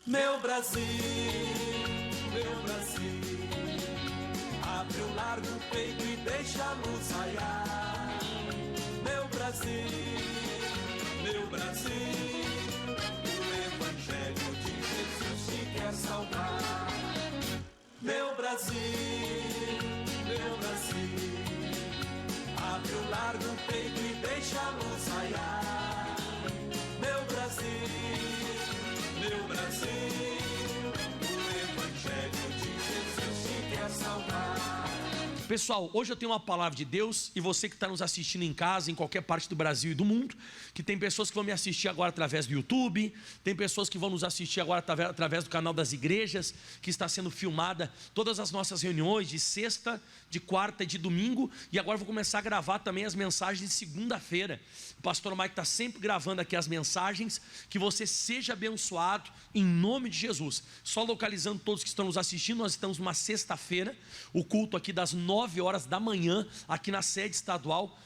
Meu Brasil, meu Brasil, abre o largo peito e deixa a luz raiar. Meu Brasil, meu Brasil, o Evangelho de Jesus te quer salvar. Meu Brasil, abre o largo peito e deixa a luz raiar. Meu Brasil, o Evangelho de Jesus te quer salvar. Pessoal, hoje eu tenho uma palavra de Deus, e você que está nos assistindo em casa, em qualquer parte do Brasil e do mundo, que tem pessoas que vão me assistir agora através do YouTube, tem pessoas que vão nos assistir agora através do canal das igrejas, que está sendo filmada todas as nossas reuniões de sexta, de quarta e de domingo, e agora vou começar a gravar também as mensagens de segunda-feira. O pastor Mike está sempre gravando aqui as mensagens. Que você seja abençoado em nome de Jesus. Só localizando todos que estão nos assistindo, nós estamos numa sexta-feira, o culto aqui das 9 horas da manhã, aqui na sede estadual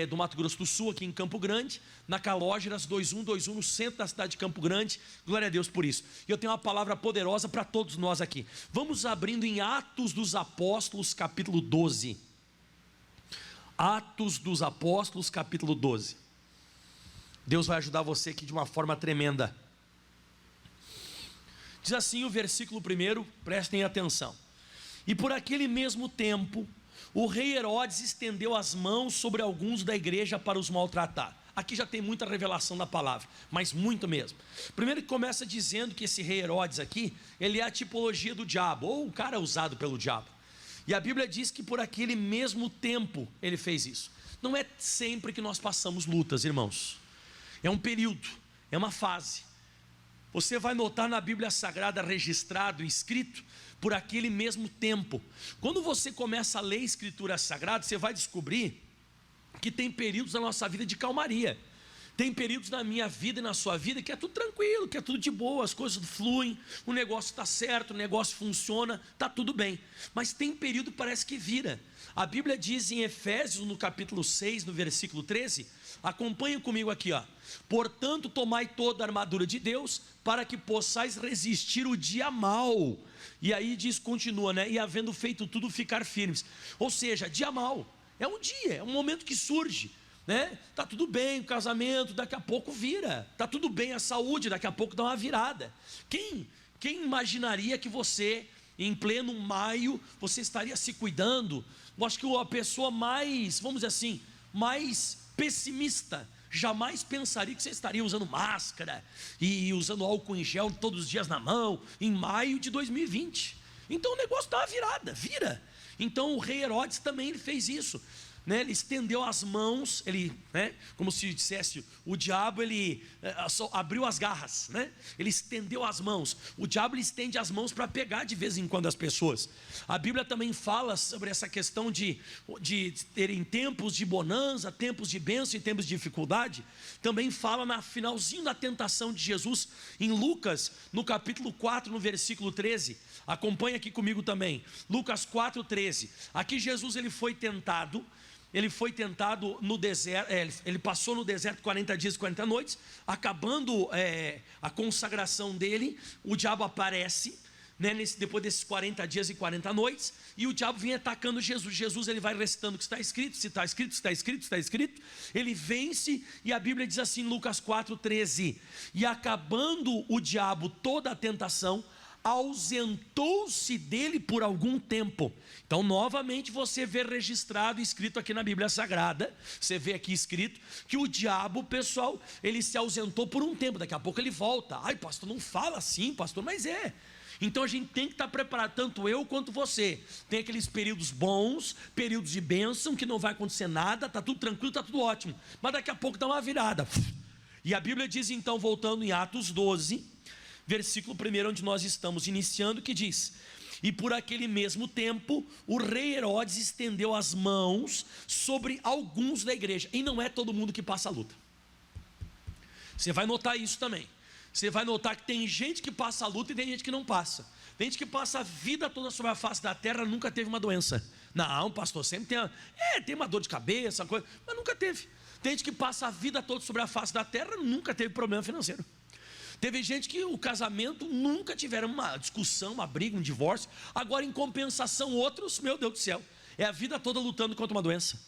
do Mato Grosso do Sul, aqui em Campo Grande, na Calógeras 2121, no centro da cidade de Campo Grande. Glória a Deus por isso. E eu tenho uma palavra poderosa para todos nós aqui. Vamos abrindo em Atos dos Apóstolos, capítulo 12. Atos dos Apóstolos, capítulo 12. Deus vai ajudar você aqui de uma forma tremenda. Diz assim o versículo 1, prestem atenção. E por aquele mesmo tempo, o rei Herodes estendeu as mãos sobre alguns da igreja para os maltratar. Aqui já tem muita revelação da palavra, mas muito mesmo. Primeiro que começa dizendo que esse rei Herodes aqui, ele é a tipologia do diabo, ou o cara usado pelo diabo. E a Bíblia diz que por aquele mesmo tempo ele fez isso. Não é sempre que nós passamos lutas, irmãos. É um período, é uma fase. Você vai notar na Bíblia Sagrada registrado, escrito, por aquele mesmo tempo. Quando você começa a ler Escrituras Sagradas, você vai descobrir que tem períodos na nossa vida de calmaria. Tem períodos na minha vida e na sua vida que é tudo tranquilo, que é tudo de boa, as coisas fluem, o negócio está certo, o negócio funciona, está tudo bem. Mas tem período que parece que vira. A Bíblia diz em Efésios, no capítulo 6, no versículo 13, acompanhem comigo aqui, ó. Portanto, tomai toda a armadura de Deus, para que possais resistir o dia mau. E aí diz, continua, né? E havendo feito tudo, ficar firmes. Ou seja, dia mau é um dia, é um momento que surge, né? Tá tudo bem o casamento, daqui a pouco vira. Tá tudo bem a saúde, daqui a pouco dá uma virada. Quem imaginaria que você, em pleno maio, você estaria se cuidando? Eu acho que a pessoa mais, vamos dizer assim, mais pessimista jamais pensaria que você estaria usando máscara e usando álcool em gel todos os dias na mão, em maio de 2020. Então o negócio dá uma virada, vira. Então o rei Herodes também ele fez isso, né? Ele estendeu as mãos, ele, né? Como se dissesse, o diabo ele abriu as garras, né? Ele estendeu as mãos. O diabo ele estende as mãos para pegar de vez em quando as pessoas. A Bíblia também fala sobre essa questão de terem tempos de bonança, tempos de bênção e tempos de dificuldade. Também fala na finalzinho da tentação de Jesus em Lucas, no capítulo 4, no versículo 13. Acompanha aqui comigo também, Lucas 4:13. Aqui Jesus ele foi tentado no deserto, ele passou no deserto 40 dias e 40 noites, acabando a consagração dele, o diabo aparece, né, depois desses 40 dias e 40 noites, e o diabo vem atacando Jesus. Jesus ele vai recitando o que está escrito, se está escrito, se está escrito, se está escrito, ele vence, e a Bíblia diz assim, Lucas 4:13, e acabando o diabo toda a tentação, ausentou-se dele por algum tempo. Então novamente você vê registrado, escrito aqui na Bíblia Sagrada, você vê aqui escrito que o diabo, pessoal, ele se ausentou por um tempo, daqui a pouco ele volta. Ai pastor, não fala assim pastor, mas é. Então a gente tem que estar preparado, tanto eu quanto você. Tem aqueles períodos bons, períodos de bênção, que não vai acontecer nada, está tudo tranquilo, está tudo ótimo, mas daqui a pouco dá uma virada. E a Bíblia diz então, voltando em Atos 12, versículo 1, onde nós estamos iniciando, que diz: e por aquele mesmo tempo, o rei Herodes estendeu as mãos sobre alguns da igreja. E não é todo mundo que passa a luta. Você vai notar isso também. Você vai notar que tem gente que passa a luta e tem gente que não passa. Tem gente que passa a vida toda sobre a face da terra, nunca teve uma doença. Não, pastor, sempre tem uma dor de cabeça, uma coisa, mas nunca teve. Tem gente que passa a vida toda sobre a face da terra, nunca teve problema financeiro. Teve gente que o casamento nunca tiveram uma discussão, uma briga, um divórcio. Agora, em compensação, outros, meu Deus do céu, é a vida toda lutando contra uma doença.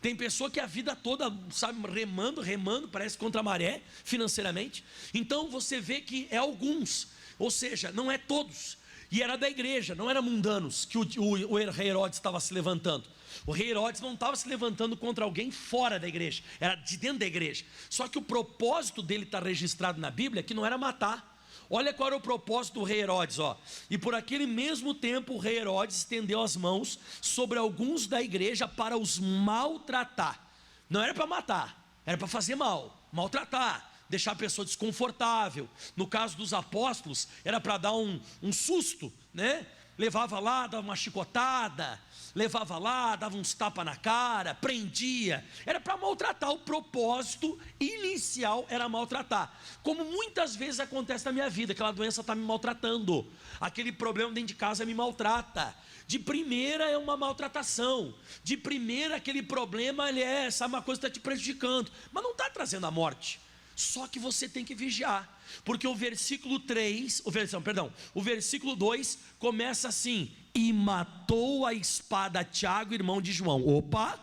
Tem pessoa que a vida toda, sabe, remando, parece contra a maré, financeiramente. Então você vê que é alguns, ou seja, não é todos. E era da igreja, não era mundanos, que o rei Herodes estava se levantando. O rei Herodes não estava se levantando contra alguém fora da igreja, era de dentro da igreja. Só que o propósito dele está registrado na Bíblia, que não era matar. Olha qual era o propósito do rei Herodes, ó. E por aquele mesmo tempo o rei Herodes estendeu as mãos sobre alguns da igreja para os maltratar. Não era para matar, era para fazer mal, maltratar, deixar a pessoa desconfortável. No caso dos apóstolos, era para dar um susto, né? Levava lá, dava uma chicotada, levava lá, dava uns tapas na cara, prendia. Era para maltratar. O propósito inicial era maltratar. Como muitas vezes acontece na minha vida, aquela doença está me maltratando, aquele problema dentro de casa me maltrata. De primeira é uma maltratação, de primeira aquele problema ele é, sabe, uma coisa que está te prejudicando, mas não está trazendo a morte. Só que você tem que vigiar, porque o versículo 2 começa assim: e matou a espada Tiago, irmão de João. Opa,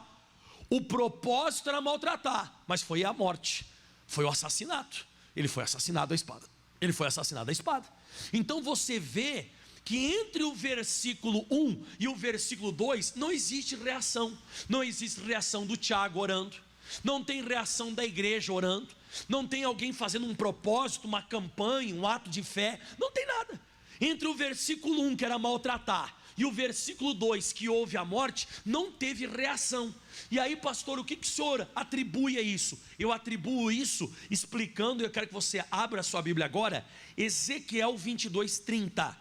o propósito era maltratar, mas foi a morte, foi o assassinato. Ele foi assassinado à espada. Então você vê que entre o versículo 1 e o versículo 2 não existe reação. Não existe reação do Tiago orando, não tem reação da igreja orando, não tem alguém fazendo um propósito, uma campanha, um ato de fé, não tem nada. Entre o versículo 1, que era maltratar, e o versículo 2, que houve a morte, não teve reação. E aí, pastor, o que o senhor atribui a isso? Eu atribuo isso explicando, eu quero que você abra a sua Bíblia agora, Ezequiel 22:30.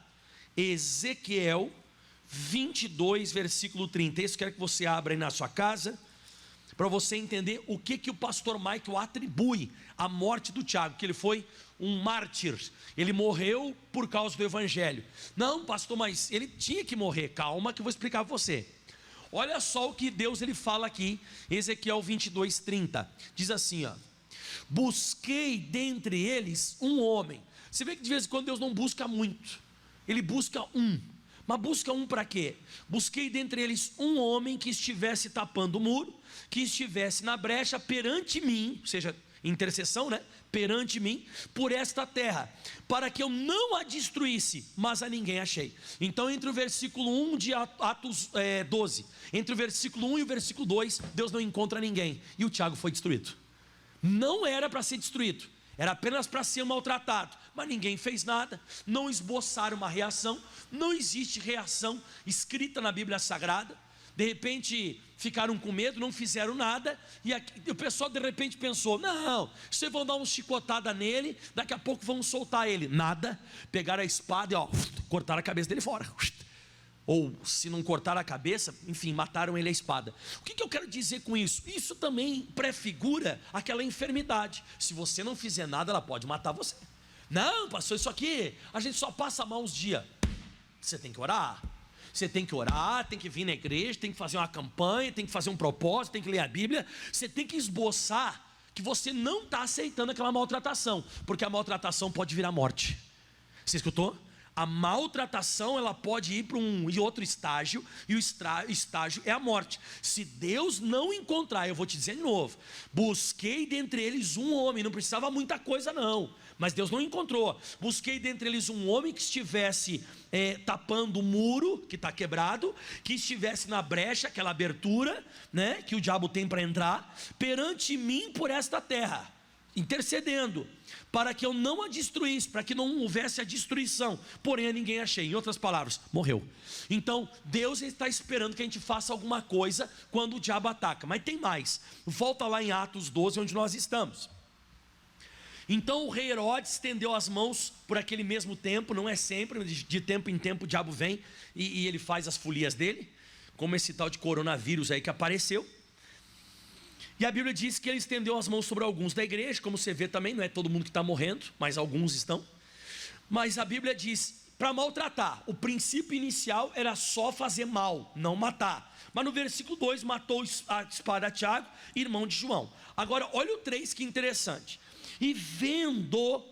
Ezequiel 22, versículo 30. Isso eu quero que você abra aí na sua casa, para você entender o que o pastor Michael atribui à morte do Tiago, que ele foi um mártir, ele morreu por causa do evangelho. Não, pastor, mas ele tinha que morrer. Calma que eu vou explicar para você. Olha só o que Deus ele fala aqui, Ezequiel 22:30, diz assim, ó: busquei dentre eles um homem. Você vê que de vez em quando Deus não busca muito, ele busca um. Mas busca um para quê? Busquei dentre eles um homem que estivesse tapando o muro, que estivesse na brecha perante mim, ou seja, intercessão, né? Perante mim, por esta terra, para que eu não a destruísse, mas a ninguém achei. Então, entre o versículo 1 de Atos 12, entre o versículo 1 e o versículo 2, Deus não encontra ninguém, e o Tiago foi destruído. Não era para ser destruído, era apenas para ser maltratado, mas ninguém fez nada, não esboçaram uma reação. Não existe reação escrita na Bíblia Sagrada. De repente ficaram com medo, não fizeram nada, e o pessoal de repente pensou: não, vocês vão dar uma chicotada nele, daqui a pouco vão soltar ele. Nada, pegaram a espada e ó, cortaram a cabeça dele fora. Ou se não cortaram a cabeça, enfim, mataram ele à espada. O que eu quero dizer com isso? Isso também prefigura aquela enfermidade. Se você não fizer nada, ela pode matar você. Não, pastor, isso aqui a gente só passa mal uns dias. Você tem que orar. Você tem que orar, tem que vir na igreja, tem que fazer uma campanha, tem que fazer um propósito, tem que ler a Bíblia. Você tem que esboçar que você não está aceitando aquela maltratação, porque a maltratação pode virar morte. Você escutou? A maltratação ela pode ir para um e outro estágio, e o estágio é a morte. Se Deus não encontrar, eu vou te dizer de novo: busquei dentre eles um homem, não precisava muita coisa não, mas Deus não encontrou. Busquei dentre eles um homem que estivesse tapando o muro que está quebrado, que estivesse na brecha, aquela abertura, né, que o diabo tem para entrar, perante mim por esta terra, intercedendo, para que eu não a destruísse, para que não houvesse a destruição, porém a ninguém achei. Em outras palavras, morreu. Então Deus está esperando que a gente faça alguma coisa quando o diabo ataca. Mas tem mais, volta lá em Atos 12, onde nós estamos. Então o rei Herodes estendeu as mãos por aquele mesmo tempo, não é sempre, de tempo em tempo o diabo vem e ele faz as folias dele, como esse tal de coronavírus aí que apareceu. E a Bíblia diz que ele estendeu as mãos sobre alguns da igreja, como você vê também, não é todo mundo que está morrendo, mas alguns estão. Mas a Bíblia diz, para maltratar, o princípio inicial era só fazer mal, não matar. Mas no versículo 2, matou a espada Tiago, irmão de João. Agora olha o 3, que interessante. E vendo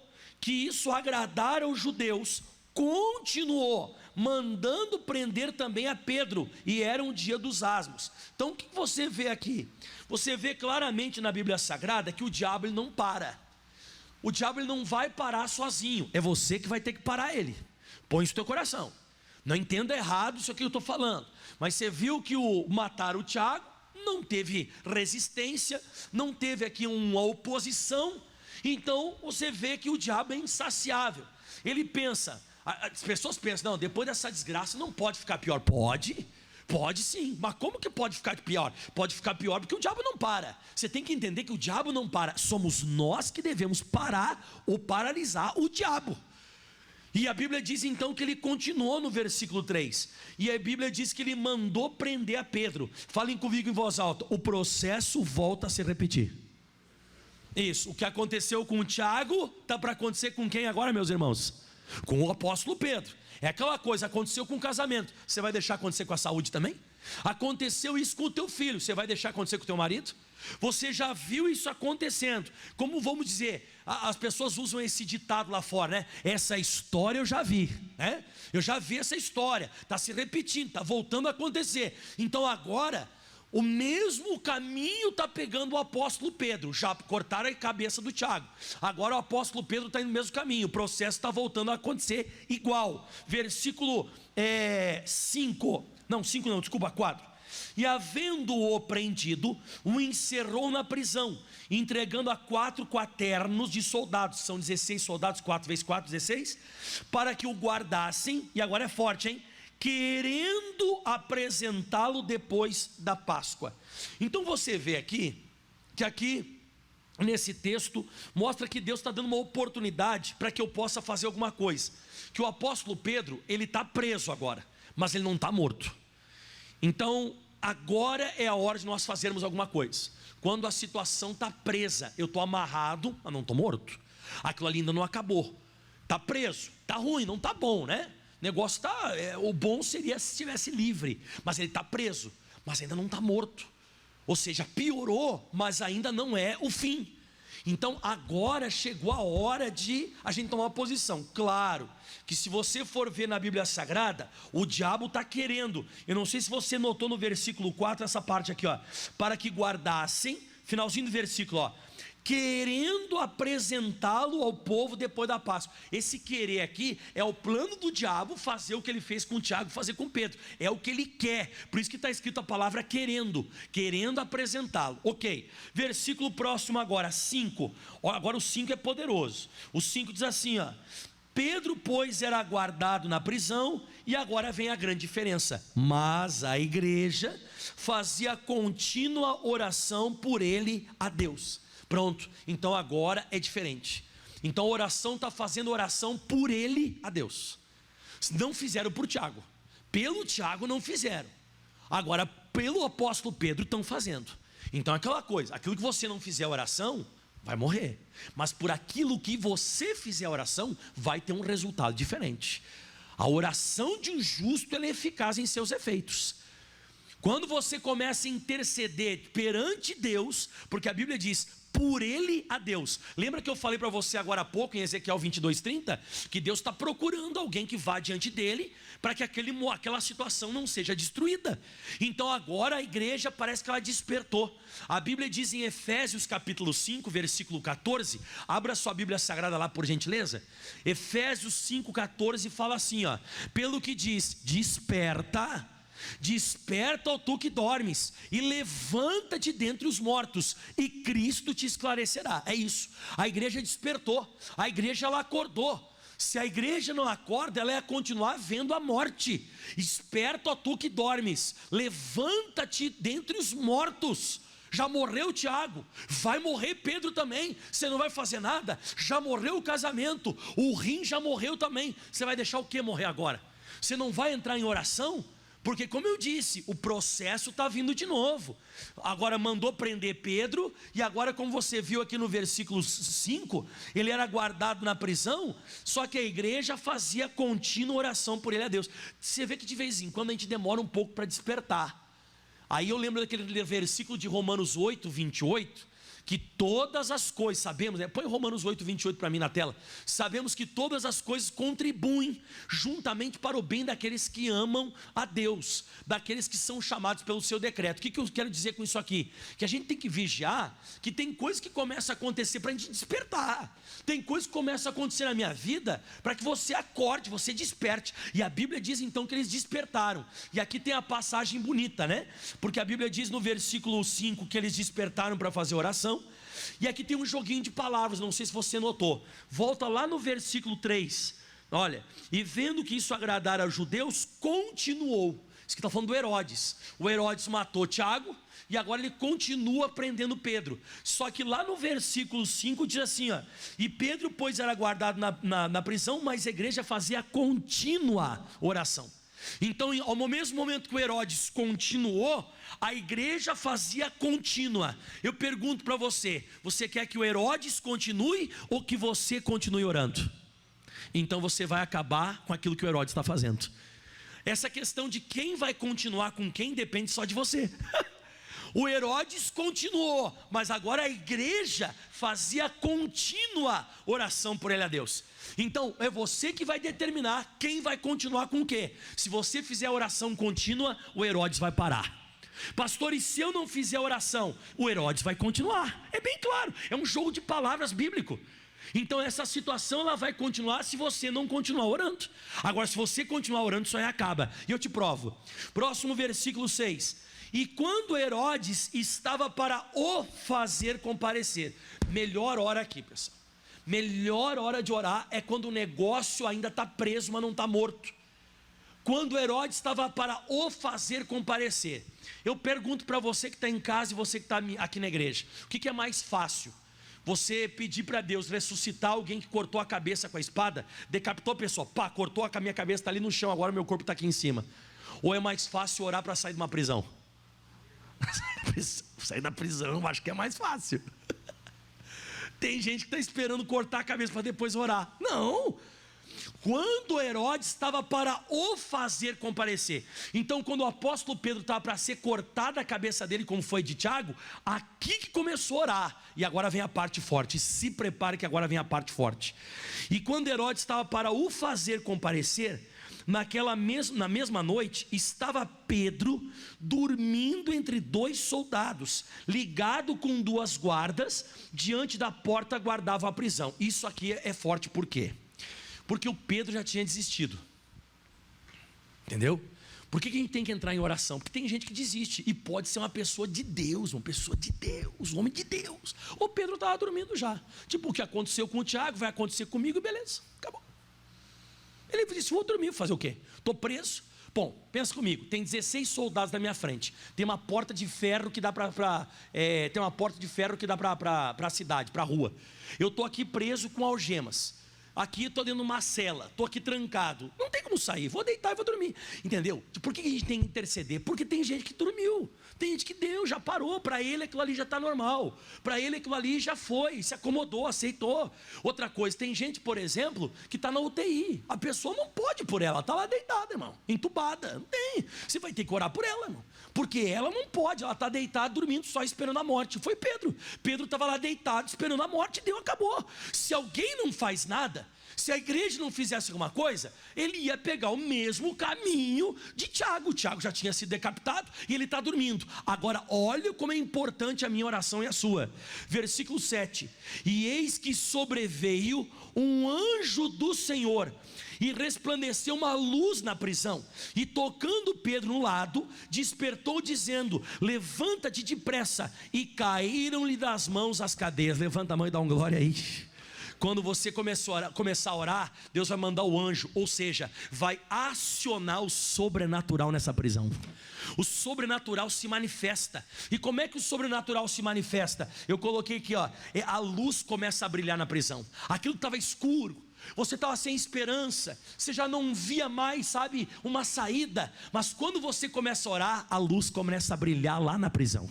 que isso agradara aos judeus, continuou mandando prender também a Pedro, e era um dia dos asmos. Então o que você vê aqui? Você vê claramente na Bíblia Sagrada que o diabo ele não para. O diabo ele não vai parar sozinho, é você que vai ter que parar ele. Põe isso no teu coração. Não entenda errado isso aqui que eu estou falando, mas você viu que mataram o Tiago, não teve resistência, não teve aqui uma oposição. Então você vê que o diabo é insaciável. Ele pensa, as pessoas pensam, não, depois dessa desgraça não pode ficar pior. Pode sim, mas como que pode ficar pior? Pode ficar pior porque o diabo não para. Você tem que entender que o diabo não para, somos nós que devemos parar ou paralisar o diabo. E a Bíblia diz então que ele continuou no versículo 3, e a Bíblia diz que ele mandou prender a Pedro. Falem comigo em voz alta, o processo volta a se repetir. Isso, o que aconteceu com o Tiago, está para acontecer com quem agora, meus irmãos? Com o apóstolo Pedro. É aquela coisa, aconteceu com o casamento, você vai deixar acontecer com a saúde também? Aconteceu isso com o teu filho, você vai deixar acontecer com o teu marido? Você já viu isso acontecendo? Como vamos dizer, as pessoas usam esse ditado lá fora, né? Essa história eu já vi, né? Eu já vi essa história, está se repetindo, está voltando a acontecer. Então agora, o mesmo caminho está pegando o apóstolo Pedro. Já cortaram a cabeça do Tiago, agora o apóstolo Pedro está indo no mesmo caminho. O processo está voltando a acontecer igual. Versículo 4. E havendo-o prendido, o encerrou na prisão, entregando a 4 quaternos de soldados, são 16 soldados, 4 vezes 4, 16, para que o guardassem, e agora é forte, hein? Querendo apresentá-lo depois da Páscoa. Então você vê aqui, que aqui nesse texto mostra que Deus está dando uma oportunidade para que eu possa fazer alguma coisa. Que o apóstolo Pedro, ele está preso agora, mas ele não está morto. Então agora é a hora de nós fazermos alguma coisa. Quando a situação está presa, eu estou amarrado, mas não estou morto. Aquilo ali ainda não acabou, está preso, está ruim, não está bom, né? O negócio está, o bom seria se estivesse livre, mas ele está preso, mas ainda não está morto. Ou seja, piorou, mas ainda não é o fim. Então agora chegou a hora de a gente tomar uma posição. Claro que se você for ver na Bíblia Sagrada, o diabo está querendo, eu não sei se você notou no versículo 4, essa parte aqui, ó, para que guardassem, finalzinho do versículo, ó, querendo apresentá-lo ao povo depois da Páscoa. Esse querer aqui é o plano do diabo fazer o que ele fez com o Tiago, fazer com Pedro. É o que ele quer, por isso que está escrito a palavra querendo apresentá-lo. Ok, versículo próximo agora, 5. Agora o 5 é poderoso. O 5 diz assim, ó: Pedro, pois, era guardado na prisão, e agora vem a grande diferença. Mas a igreja fazia contínua oração por ele a Deus. Pronto, então agora é diferente. Então a oração está fazendo oração por ele a Deus. Não fizeram por Tiago, pelo Tiago não fizeram. Agora pelo apóstolo Pedro estão fazendo. Então aquela coisa, aquilo que você não fizer oração, vai morrer. Mas por aquilo que você fizer oração, vai ter um resultado diferente. A oração de um justo, ela é eficaz em seus efeitos. Quando você começa a interceder perante Deus, porque a Bíblia diz, por ele a Deus. Lembra que eu falei para você agora há pouco em Ezequiel 22:30, que Deus está procurando alguém que vá diante dele, para que aquela situação não seja destruída. Então agora a igreja parece que ela despertou. A Bíblia diz em Efésios capítulo 5, versículo 14, abra sua Bíblia Sagrada lá por gentileza. Efésios 5:14 fala assim, ó: pelo que diz, desperta, ó tu que dormes, e levanta-te dentre os mortos, e Cristo te esclarecerá. É isso, a igreja despertou, a igreja ela acordou. Se a igreja não acorda, ela ia continuar vendo a morte. Esperta, ó tu que dormes, levanta-te dentre os mortos. Já morreu Tiago, vai morrer Pedro também. Você não vai fazer nada. Já morreu o casamento, o rim já morreu também. Você vai deixar o que morrer agora? Você não vai entrar em oração? Porque como eu disse, o processo está vindo de novo. Agora mandou prender Pedro, e agora como você viu aqui no versículo 5, ele era guardado na prisão, só que a igreja fazia contínua oração por ele a Deus. Você vê que de vez em quando a gente demora um pouco para despertar. Aí eu lembro daquele versículo de Romanos 8:28, que todas as coisas, sabemos, põe Romanos 8:28 para mim na tela, sabemos que todas as coisas contribuem juntamente para o bem daqueles que amam a Deus, daqueles que são chamados pelo seu decreto. O que eu quero dizer com isso aqui? Que a gente tem que vigiar, que tem coisas que começam a acontecer para a gente despertar, tem coisas que começam a acontecer na minha vida para que você acorde, você desperte, e a Bíblia diz então que eles despertaram, e aqui tem a passagem bonita, né? Porque a Bíblia diz no versículo 5 que eles despertaram para fazer oração. E aqui tem um joguinho de palavras, não sei se você notou. Volta lá no versículo 3. Olha, e vendo que isso agradara aos judeus, continuou. Isso que está falando do Herodes. O Herodes matou Tiago e agora ele continua prendendo Pedro. Só que lá no versículo 5 diz assim, ó, e Pedro, pois, era guardado na prisão, mas a igreja fazia contínua oração. Então, ao mesmo momento que o Herodes continuou, a igreja fazia contínua. Eu pergunto para você, você quer que o Herodes continue ou que você continue orando? Então você vai acabar com aquilo que o Herodes está fazendo. Essa questão de quem vai continuar com quem depende só de você. O Herodes continuou, mas agora a igreja fazia contínua oração por ele a Deus. Então é você que vai determinar quem vai continuar com o quê. Se você fizer a oração contínua, o Herodes vai parar. Pastor, e se eu não fizer oração, o Herodes vai continuar. É bem claro, é um jogo de palavras bíblico. Então essa situação ela vai continuar se você não continuar orando. Agora se você continuar orando, isso aí acaba. E eu te provo. Próximo versículo 6. E quando Herodes estava para o fazer comparecer. Melhor hora aqui, pessoal. Melhor hora de orar é quando o negócio ainda está preso, mas não está morto. Quando Herodes estava para o fazer comparecer. Eu pergunto para você que está em casa e você que está aqui na igreja, o que é mais fácil? Você pedir para Deus ressuscitar alguém que cortou a cabeça com a espada, decapitou a pessoa, pá, cortou a minha cabeça, está ali no chão, agora meu corpo está aqui em cima. Ou é mais fácil orar para sair de uma prisão? Sair da prisão, eu acho que é mais fácil. Tem gente que está esperando cortar a cabeça para depois orar. Não. Quando Herodes estava para o fazer comparecer. Então quando o apóstolo Pedro estava para ser cortada a cabeça dele, como foi de Tiago, aqui que começou a orar. E agora vem a parte forte. Se prepare que agora vem a parte forte. E quando Herodes estava para o fazer comparecer, na mesma noite, estava Pedro dormindo entre dois soldados, ligado com duas guardas, diante da porta guardava a prisão. Isso aqui é forte, por quê? Porque o Pedro já tinha desistido. Entendeu? Por que a gente tem que entrar em oração? Porque tem gente que desiste, e pode ser uma pessoa de Deus, um homem de Deus. O Pedro estava dormindo já. Tipo, o que aconteceu com o Tiago, vai acontecer comigo, e beleza, acabou. Ele disse, vou dormir, fazer o quê? Estou preso. Bom, pensa comigo, tem 16 soldados na minha frente. Tem uma porta de ferro que dá para a cidade, para a rua. Eu estou aqui preso com algemas. Aqui estou dentro de uma cela, estou aqui trancado, não tem como sair, vou deitar e vou dormir, entendeu? Por que a gente tem que interceder? Porque tem gente que dormiu, tem gente que Deus já parou, para ele aquilo ali já está normal, para ele aquilo ali já foi, se acomodou, aceitou. Outra coisa, tem gente, por exemplo, que está na UTI, a pessoa não pode por ela, está lá deitada, irmão, entubada, não tem, você vai ter que orar por ela, irmão, porque ela não pode, ela está deitada, dormindo, só esperando a morte. Foi Pedro estava lá deitado, esperando a morte, Deus acabou. Se alguém não faz nada, se a igreja não fizesse alguma coisa, ele ia pegar o mesmo caminho de Tiago. Tiago já tinha sido decapitado e ele está dormindo. Agora olha como é importante a minha oração e a sua. Versículo 7. E eis que sobreveio um anjo do Senhor, e resplandeceu uma luz na prisão, e tocando Pedro no lado, despertou dizendo, levanta-te depressa, e caíram-lhe das mãos as cadeias. Levanta a mão e dá um glória aí. Quando você começar a orar, Deus vai mandar o anjo, ou seja, vai acionar o sobrenatural nessa prisão. O sobrenatural se manifesta. E como é que o sobrenatural se manifesta? Eu coloquei aqui, ó, a luz começa a brilhar na prisão. Aquilo que estava escuro, você estava sem esperança, você já não via mais, sabe, uma saída. Mas quando você começa a orar, a luz começa a brilhar lá na prisão.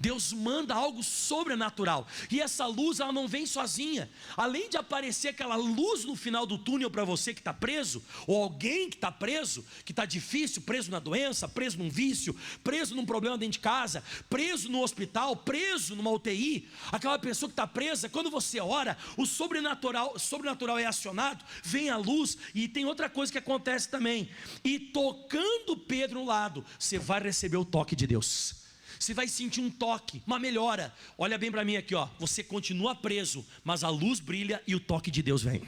Deus manda algo sobrenatural. E essa luz, ela não vem sozinha. Além de aparecer aquela luz no final do túnel para você que está preso, ou alguém que está preso, que está difícil, preso na doença, preso num vício, preso num problema dentro de casa, preso no hospital, preso numa UTI. Aquela pessoa que está presa, quando você ora, o sobrenatural é acionado, vem a luz. E tem outra coisa que acontece também. E tocando Pedro no lado, você vai receber o toque de Deus. Você vai sentir um toque, uma melhora. Olha bem para mim aqui, ó. Você continua preso, mas a luz brilha e o toque de Deus vem.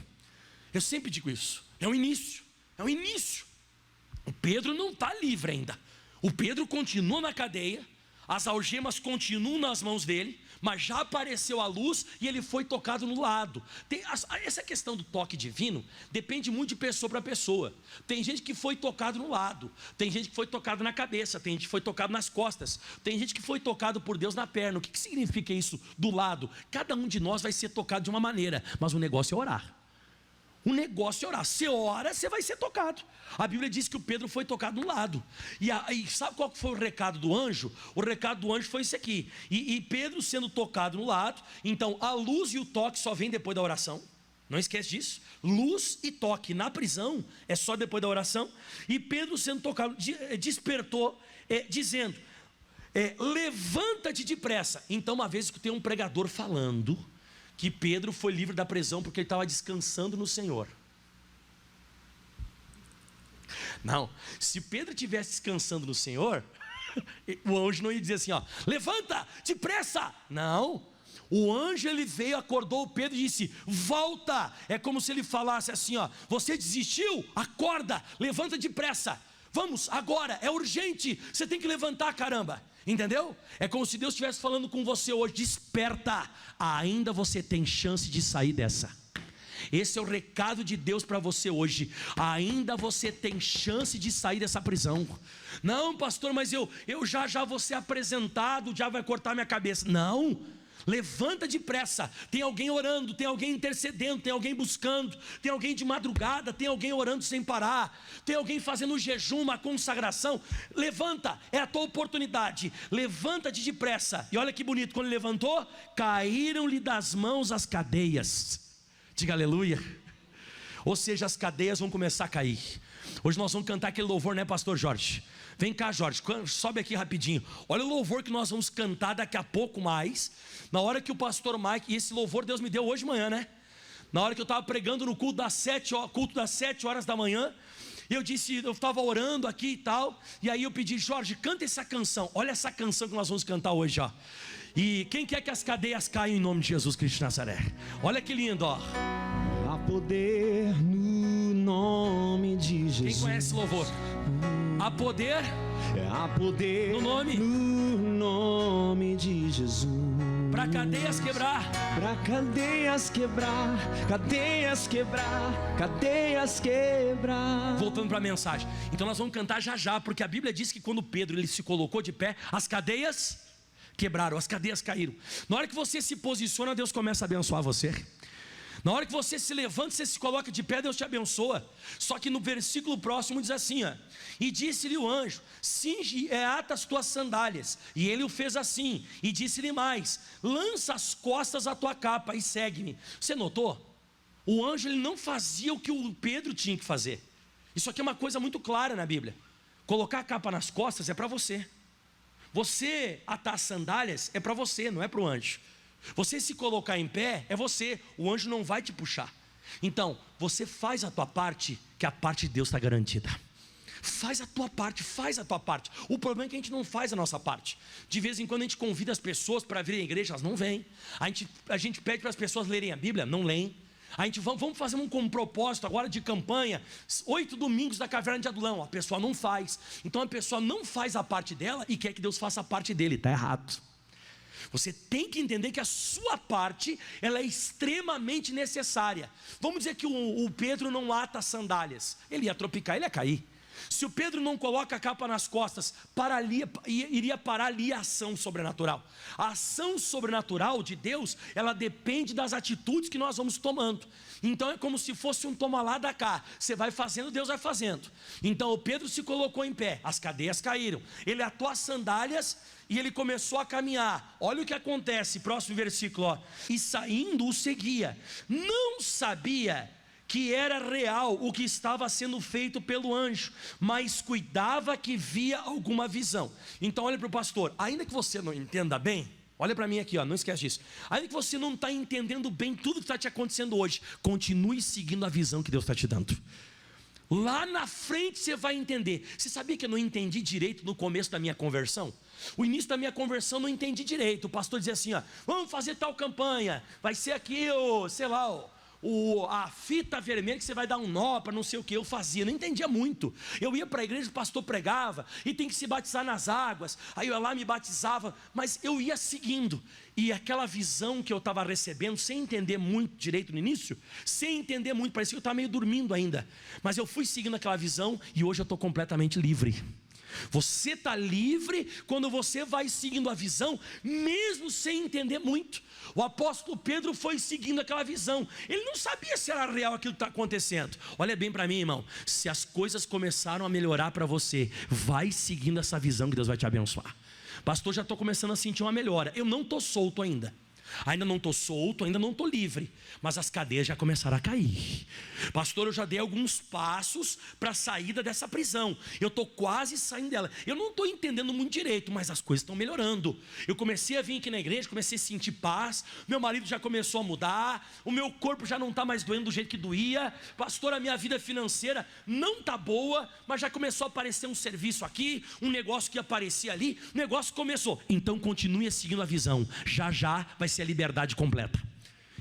Eu sempre digo isso. É um início. É um início. O Pedro não está livre ainda. O Pedro continua na cadeia. As algemas continuam nas mãos dele, mas já apareceu a luz e ele foi tocado no lado. Essa questão do toque divino depende muito de pessoa para pessoa. Tem gente que foi tocado no lado, tem gente que foi tocado na cabeça, tem gente que foi tocado nas costas, tem gente que foi tocado por Deus na perna. O que significa isso do lado? Cada um de nós vai ser tocado de uma maneira, mas o negócio é orar. O negócio é orar. Você ora, você vai ser tocado. A Bíblia diz que o Pedro foi tocado no lado. E sabe qual foi o recado do anjo? O recado do anjo foi esse aqui. E Pedro sendo tocado no lado. Então a luz e o toque só vem depois da oração. Não esquece disso. Luz e toque na prisão é só depois da oração. E Pedro sendo tocado, despertou, dizendo, levanta-te depressa. Então uma vez que tem um pregador falando que Pedro foi livre da prisão porque ele estava descansando no Senhor. Não, se Pedro estivesse descansando no Senhor, o anjo não ia dizer assim, ó, levanta, depressa. Não, o anjo ele veio, acordou o Pedro e disse, volta. É como se ele falasse assim, ó, você desistiu? Acorda, levanta depressa. Vamos, agora, é urgente, você tem que levantar, caramba. Entendeu? É como se Deus estivesse falando com você hoje, desperta, ainda você tem chance de sair dessa. Esse é o recado de Deus para você hoje. Ainda você tem chance de sair dessa prisão. Não, pastor, mas eu já vou ser apresentado, já vai cortar minha cabeça. Não, levanta depressa. Tem alguém orando, tem alguém intercedendo, tem alguém buscando, tem alguém de madrugada, tem alguém orando sem parar, tem alguém fazendo jejum, uma consagração. Levanta, é a tua oportunidade. Levanta-te depressa. E olha que bonito, quando ele levantou, caíram-lhe das mãos as cadeias. Diga aleluia. Ou seja, as cadeias vão começar a cair. Hoje nós vamos cantar aquele louvor, né, pastor Jorge? Vem cá, Jorge, sobe aqui rapidinho. Olha o louvor que nós vamos cantar daqui a pouco mais. Na hora que o pastor Mike, e esse louvor Deus me deu hoje de manhã, né? Na hora que eu estava pregando no culto das 7 horas da manhã, eu disse, eu estava orando aqui e tal, e aí eu pedi, Jorge, canta essa canção. Olha essa canção que nós vamos cantar hoje, ó. E quem quer que as cadeias caiam em nome de Jesus Cristo de Nazaré? Olha que lindo, ó. Há poder no nome de Jesus. Quem conhece esse louvor? Há poder, há poder no nome de Jesus. Para cadeias quebrar, para cadeias quebrar, cadeias quebrar, cadeias quebrar. Voltando para a mensagem. Então nós vamos cantar já já, porque a Bíblia diz que quando Pedro ele se colocou de pé, as cadeias quebraram, as cadeias caíram. Na hora que você se posiciona, Deus começa a abençoar você. Na hora que você se levanta, você se coloca de pé, Deus te abençoa. Só que no versículo próximo diz assim, ó, e disse-lhe o anjo, cinge ata as tuas sandálias. E ele o fez assim, e disse-lhe mais, lança as costas a tua capa e segue-me. Você notou? O anjo ele não fazia o que o Pedro tinha que fazer. Isso aqui é uma coisa muito clara na Bíblia. Colocar a capa nas costas é para você. Você atar as sandálias é para você, não é para o anjo. Você se colocar em pé é você, o anjo não vai te puxar. Então, você faz a tua parte, que a parte de Deus está garantida. Faz a tua parte, faz a tua parte. O problema é que a gente não faz a nossa parte. De vez em quando a gente convida as pessoas para virem à igreja, elas não vêm. A gente pede para as pessoas lerem a Bíblia, não leem. A gente vamos fazer um propósito agora de campanha, 8 domingos da caverna de Adulão. A pessoa não faz. Então a pessoa não faz a parte dela e quer que Deus faça a parte dele. Está errado. Você tem que entender que a sua parte ela é extremamente necessária. Vamos dizer que o Pedro não ata as sandálias, ele ia tropicar, ele ia cair. Se o Pedro não coloca a capa nas costas, iria parar ali a ação sobrenatural. A ação sobrenatural de Deus, ela depende das atitudes que nós vamos tomando. Então é como se fosse um toma lá da cá. Você vai fazendo, Deus vai fazendo. Então o Pedro se colocou em pé, as cadeias caíram. Ele atou as sandálias e ele começou a caminhar. Olha o que acontece, próximo versículo, ó. E saindo o seguia, não sabia que era real o que estava sendo feito pelo anjo, mas cuidava que via alguma visão. Então olha para o pastor, ainda que você não entenda bem, olha para mim aqui, ó, não esquece disso. Ainda que você não está entendendo bem tudo que está te acontecendo hoje, continue seguindo a visão que Deus está te dando. Lá na frente você vai entender. Você sabia que eu não entendi direito no começo da minha conversão? O início da minha conversão eu não entendi direito. O pastor dizia assim, ó, vamos fazer tal campanha, vai ser aqui, sei lá, a fita vermelha que você vai dar um nó para não sei o que. Eu fazia, não entendia muito. Eu ia para a igreja, o pastor pregava e tem que se batizar nas águas. Aí eu ia lá, me batizava, mas eu ia seguindo. E aquela visão que eu estava recebendo, sem entender muito direito no início, sem entender muito, parecia que eu estava meio dormindo ainda, mas eu fui seguindo aquela visão e hoje eu estou completamente livre. Você está livre quando você vai seguindo a visão, mesmo sem entender muito. O apóstolo Pedro foi seguindo aquela visão. Ele não sabia se era real aquilo que está acontecendo. Olha bem para mim, irmão. Se as coisas começaram a melhorar para você, vai seguindo essa visão que Deus vai te abençoar. Pastor, já estou começando a sentir uma melhora. Eu não estou solto ainda. Ainda não estou solto, ainda não estou livre, mas as cadeias já começaram a cair. Pastor, eu já dei alguns passos para a saída dessa prisão. Eu estou quase saindo dela. Eu não estou entendendo muito direito, mas as coisas estão melhorando. Eu comecei a vir aqui na igreja, comecei a sentir paz. Meu marido já começou a mudar. O meu corpo já não está mais doendo do jeito que doía. Pastor, a minha vida financeira não está boa, mas já começou a aparecer um serviço aqui, um negócio que aparecia ali. O negócio começou. Então continue seguindo a visão. Já já vai ser a liberdade completa.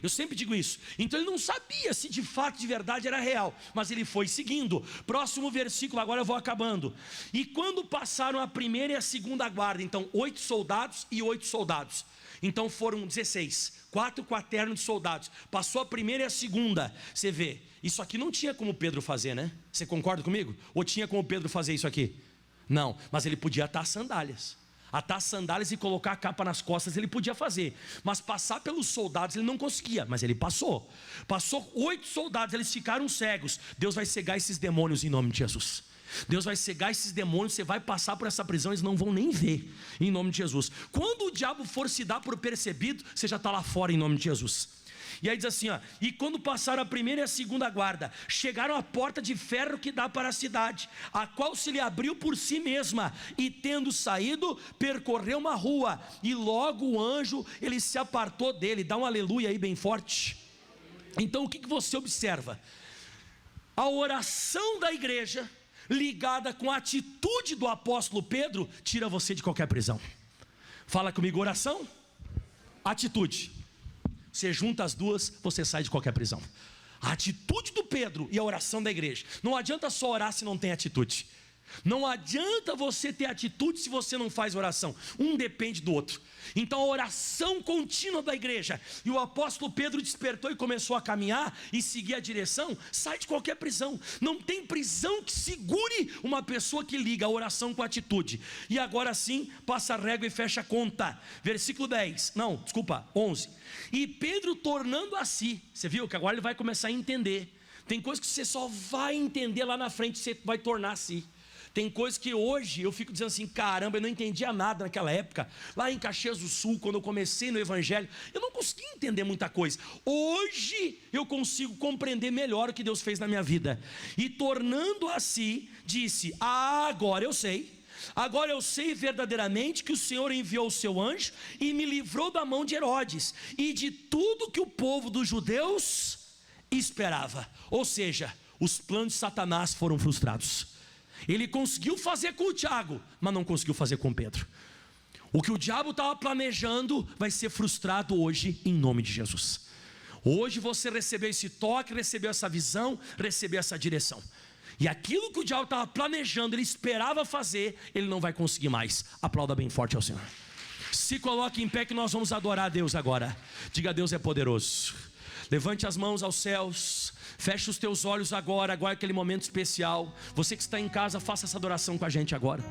Eu sempre digo isso. Então ele não sabia se de fato, de verdade era real, mas ele foi seguindo. Próximo versículo, agora eu vou acabando. E quando passaram a primeira e a segunda guarda, então 8 soldados e 8 soldados, então foram 16, 4 quaternos de soldados. Passou a primeira e a segunda. Você vê, isso aqui não tinha como Pedro fazer, né? Você concorda comigo? Ou tinha como Pedro fazer isso aqui? Não, mas ele podia atar sandálias. Atar sandálias e colocar a capa nas costas ele podia fazer, mas passar pelos soldados ele não conseguia, mas ele passou. Passou 8 soldados, eles ficaram cegos. Deus vai cegar esses demônios em nome de Jesus. Deus vai cegar esses demônios, você vai passar por essa prisão, eles não vão nem ver, em nome de Jesus. Quando o diabo for se dar por percebido, você já está lá fora em nome de Jesus. E aí diz assim, ó, e quando passaram a primeira e a segunda guarda, chegaram à porta de ferro que dá para a cidade, a qual se lhe abriu por si mesma, e tendo saído, percorreu uma rua, e logo o anjo, ele se apartou dele. Dá um aleluia aí bem forte. Então o que você observa? A oração da igreja, ligada com a atitude do apóstolo Pedro, tira você de qualquer prisão. Fala comigo, oração, atitude. Você junta as duas, você sai de qualquer prisão. A atitude do Pedro e a oração da igreja. Não adianta só orar se não tem atitude. Não adianta você ter atitude se você não faz oração. Um depende do outro. Então a oração contínua da igreja, e o apóstolo Pedro despertou e começou a caminhar e seguir a direção, sai de qualquer prisão. Não tem prisão que segure uma pessoa que liga a oração com a atitude. E agora sim, passa a régua e fecha a conta. Versículo 11. E Pedro tornando a si, você viu que agora ele vai começar a entender. Tem coisas que você só vai entender lá na frente, você vai tornar a si. Tem coisas que hoje eu fico dizendo assim, caramba, eu não entendia nada naquela época. Lá em Caxias do Sul, quando eu comecei no Evangelho, eu não conseguia entender muita coisa. Hoje eu consigo compreender melhor o que Deus fez na minha vida. E tornando a si, disse, agora eu sei. Agora eu sei verdadeiramente que o Senhor enviou o seu anjo e me livrou da mão de Herodes e de tudo que o povo dos judeus esperava. Ou seja, os planos de Satanás foram frustrados. Ele conseguiu fazer com o Tiago, mas não conseguiu fazer com Pedro. O que o diabo estava planejando vai ser frustrado hoje em nome de Jesus. Hoje você recebeu esse toque, recebeu essa visão, recebeu essa direção. E aquilo que o diabo estava planejando, ele esperava fazer, ele não vai conseguir mais. Aplauda bem forte ao Senhor. Se coloque em pé que nós vamos adorar a Deus agora. Diga, Deus é poderoso. Levante as mãos aos céus. Feche os teus olhos agora é aquele momento especial. Você que está em casa, faça essa adoração com a gente agora.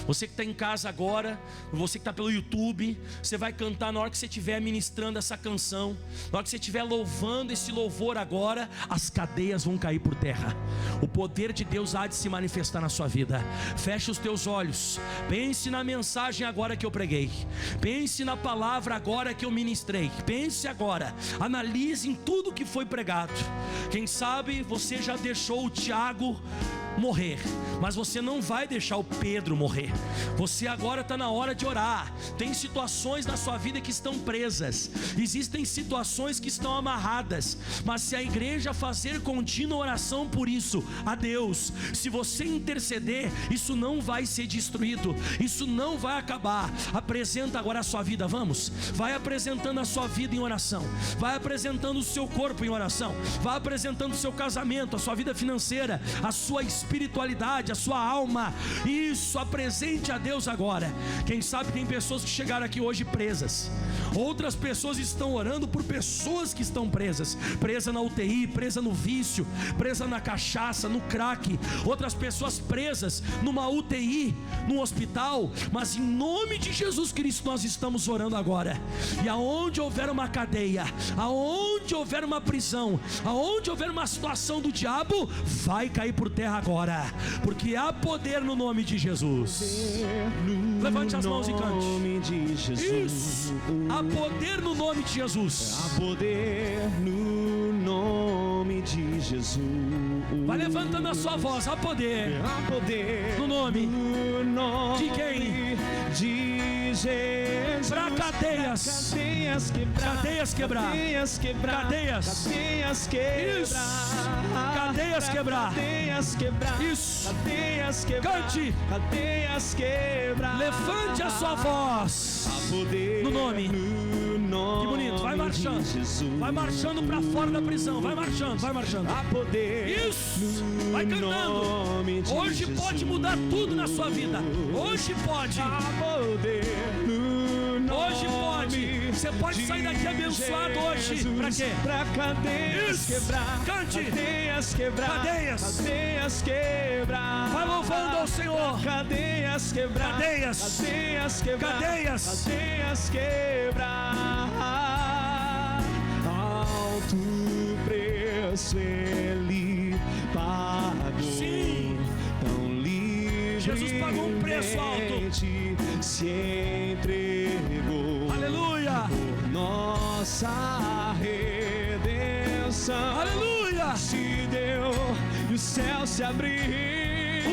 Você que está em casa agora, você que está pelo YouTube, você vai cantar na hora que você estiver ministrando essa canção. Na hora que você estiver louvando esse louvor agora, as cadeias vão cair por terra. O poder de Deus há de se manifestar na sua vida. Feche os teus olhos. Pense na mensagem agora que eu preguei. Pense na palavra agora que eu ministrei. Pense agora. Analise em tudo que foi pregado. Quem sabe você já deixou o Tiago morrer, mas você não vai deixar o Pedro morrer. Você agora está na hora de orar. Tem situações na sua vida que estão presas, existem situações que estão amarradas, mas se a igreja fazer contínua oração por isso a Deus, se você interceder, isso não vai ser destruído, isso não vai acabar. Apresenta agora a sua vida, vamos, vai apresentando a sua vida em oração, vai apresentando o seu corpo em oração, vai apresentando o seu casamento, a sua vida financeira, a sua espiritualidade, a sua alma. Isso, apresente a Deus agora. Quem sabe tem pessoas que chegaram aqui hoje presas. Outras pessoas estão orando por pessoas que estão presas, presa na UTI, presa no vício, presa na cachaça, no crack. Outras pessoas presas numa UTI, num hospital. Mas em nome de Jesus Cristo nós estamos orando agora. E aonde houver uma cadeia, aonde houver uma prisão, aonde houver uma situação do diabo, vai cair por terra agora, porque há poder no nome de Jesus. Levante as mãos e cante. Isso, há poder no nome de Jesus. Há poder no nome de Jesus. Vai levantando a sua voz. Há poder. Há poder no nome de quem? De Jesus. Para cadeias. Cadeias quebrar. Cadeias quebrar. Cadeias quebrar. Cadeias. Cadeias quebrar. Isso. Cadeias quebrar. Cadeias quebrar. Isso. Cadeias quebrar. Cante. Cadeias quebrar. Levante a sua voz. Há poder no nome. Que bonito. Vai marchando. Vai marchando para fora da prisão. Vai marchando. Vai marchando. Há poder. Isso. Vai cantando. Hoje pode mudar tudo na sua vida. Hoje pode. Há poder no nome. Hoje pode. Você pode sair daqui abençoado hoje. Para quê? Para cadeias Isso. quebrar. Cante. Cadeias quebrar. Cadeias. Cadeias quebrar. Vai louvando ao Senhor. Cadeias quebrar. Cadeias. Cadeias quebrar. Cadeias. Cadeias quebrar. Alto preço Ele pagou. Sim. Tão livre. Jesus pagou um preço alto. Se entregou. Aleluia. Por nossa redenção. Aleluia. Se deu e o céu se abriu.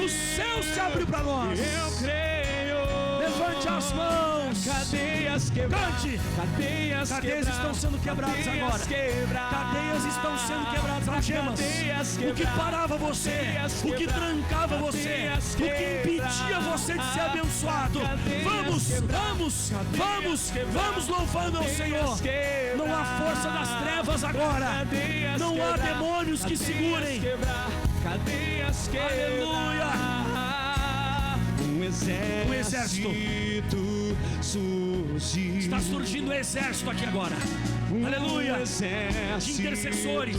O céu se abriu para nós. Eu creio. Levante as mãos. Cadeias quebrar. Cante. Cadeias quebrar. Estão sendo quebradas agora. Cadeias estão sendo quebradas. Algemas. O que parava você, o que trancava você, o que impedia você de ser abençoado. Vamos, vamos, vamos, vamos louvando ao Senhor. Não há força das trevas agora. Não há demônios que segurem. Cadeias quebrar. Aleluia. Um exército surgiu. Está surgindo um exército aqui agora. Aleluia. De intercessores,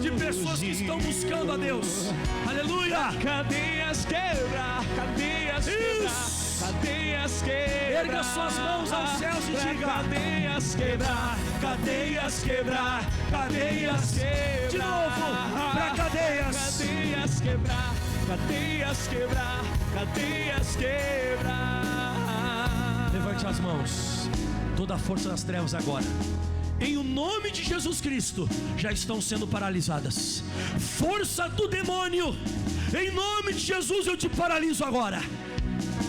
de pessoas que estão buscando a Deus. Aleluia. Cadeias quebrar. Cadeias quebrar. Cadeias quebrar. Erga suas mãos aos céus e diga: cadeias quebrar. Cadeias quebrar. Cadeias quebrar. De novo, para cadeias. Cadeias quebrar. Cadeias quebrar. Cadeias quebrar. Levante as mãos. Toda a força das trevas agora, em o nome de Jesus Cristo, já estão sendo paralisadas. Força do demônio, em nome de Jesus eu te paraliso agora.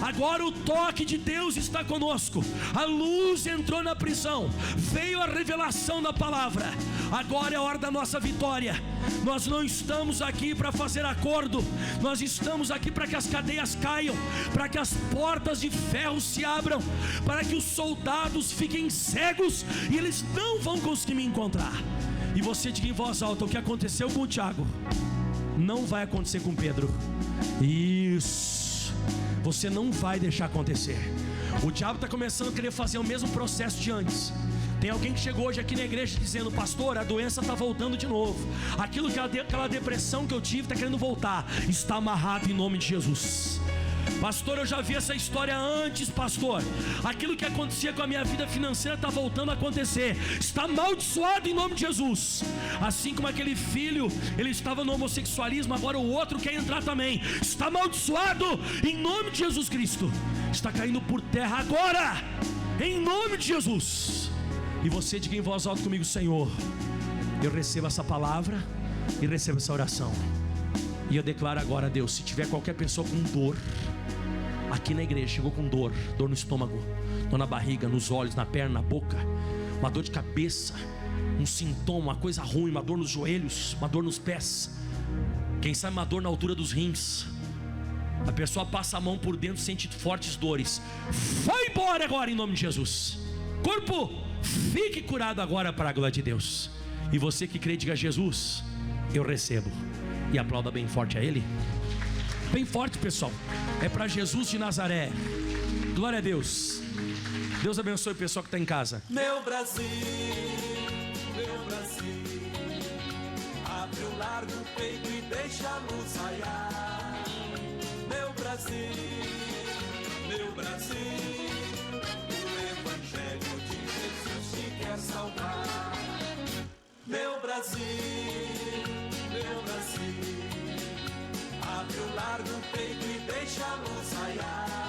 Agora o toque de Deus está conosco. A luz entrou na prisão. Veio a revelação da palavra. Agora é a hora da nossa vitória. Nós não estamos aqui para fazer acordo. Nós estamos aqui para que as cadeias caiam, para que as portas de ferro se abram, para que os soldados fiquem cegos e eles não vão conseguir me encontrar. E você diga em voz alta: o que aconteceu com o Tiago não vai acontecer com Pedro. Isso. Você não vai deixar acontecer. O diabo está começando a querer fazer o mesmo processo de antes. Tem alguém que chegou hoje aqui na igreja dizendo: pastor, a doença está voltando de novo. Aquela depressão que eu tive está querendo voltar. Está amarrado em nome de Jesus. Pastor, eu já vi essa história antes, pastor. Aquilo que acontecia com a minha vida financeira está voltando a acontecer. Está amaldiçoado em nome de Jesus. Assim como aquele filho, ele estava no homossexualismo, agora o outro quer entrar também. Está amaldiçoado em nome de Jesus Cristo. Está caindo por terra agora, em nome de Jesus. E você diga em voz alta comigo: Senhor, eu recebo essa palavra e recebo essa oração. E eu declaro agora, Deus, se tiver qualquer pessoa com dor aqui na igreja, chegou com dor no estômago, dor na barriga, nos olhos, na perna, na boca, uma dor de cabeça, um sintoma, uma coisa ruim, uma dor nos joelhos, uma dor nos pés, quem sabe uma dor na altura dos rins, a pessoa passa a mão por dentro, sente fortes dores, vai embora agora em nome de Jesus. Corpo, fique curado agora para a glória de Deus. E você que crê, diga: Jesus, eu recebo. E aplauda bem forte a Ele. Bem forte, pessoal. É para Jesus de Nazaré. Glória a Deus. Deus abençoe o pessoal que está em casa. Meu Brasil, abre o largo peito e deixa a luz raiar. Meu Brasil, o Evangelho de Jesus te quer salvar. Meu Brasil, abre o largo peito e deixa a luz raiar.